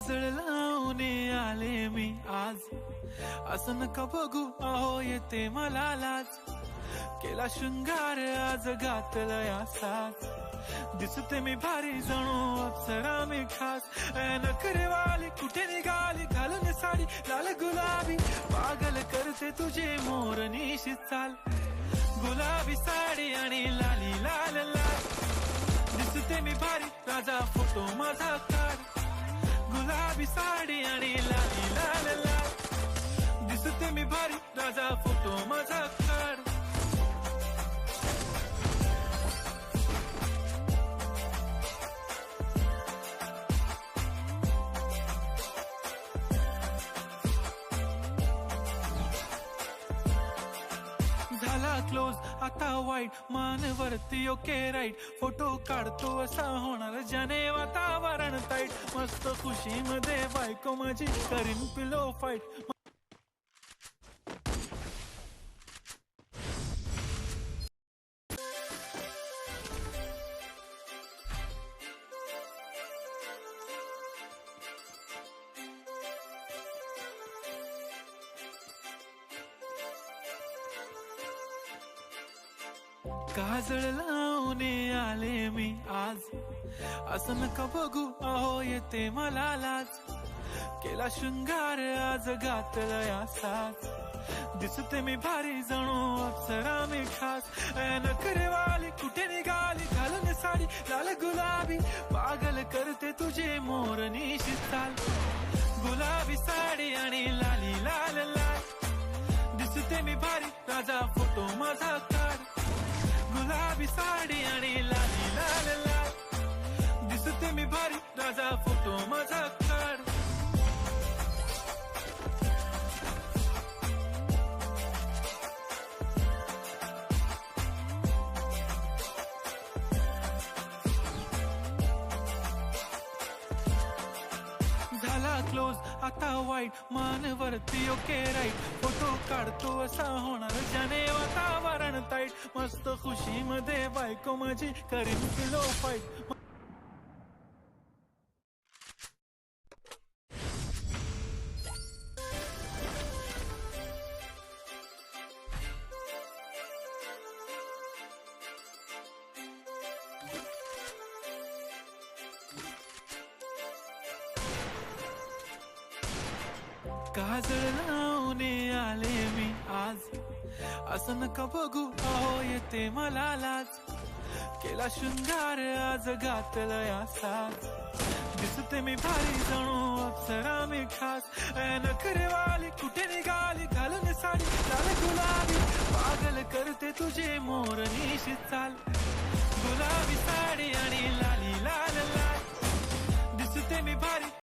लावून आले मी आज, असं नका बघू अहो येते मला लाज. केला शृंगार आज घातलया साज, दिसते मी भारी जणू अप्सरा मी खास. नखरेवाली कुठे निघाली घालून साडी लाल गुलाबी, पागल करते तुझे मोरनीशी चाल. गुलाबी साडी आणि लाली लाल लाल, दिसते मी भारी राजा फोटो माझा काढ. गुलाबी साडी आणि लाली लाल लाल, दिसते मी भारी राजा फोटो माझा काढ. झाला क्लोज आता वाईट, मानवरती ओके राईट. फोटो काढतो असा होणार ज्याने वातावरण ताईट. मस्त खुशी मध्ये बायको माझी करीन पिलो फाईट. काजळ लावून आले मी आज, असं नका बघू अहो येते मला लाज. केला शृंगार आज घातलया साज, दिसते मी भारी जणू अप्सरा मी खास. नखरेवाली कुठे निघाली घालून साडी लाल गुलाबी, पागल करते तुझे मोरनीशी चाल. गुलाबी साडी आणि लाली लाल लाल, दिसते मी भारी राजा फोटो माझा काढ. गुलाबी साडी आणि लाली लाल लाल, दिसते मी भारी राजा फोटो माझा काढ. झाला क्लोज आता वाईट, मानवरती ओके राईट. फोटो काढतो असा होणार ज्याने वातावरण ताईट. मस्त खुशी मध्ये बायको माझी करीन पिलो फाईट. काजळ लावून आले मी आज, असं नका बघू अहो येते मला लाज. केला शृंगार आज घातलया साज, दिसते मी भारी जणू अप्सरा मी खास. नखरेवाली कुठे निघाली घालून साडी लाल गुलाबी, पागल करते तुझे मोरनीशी चाल. गुलाबी साडी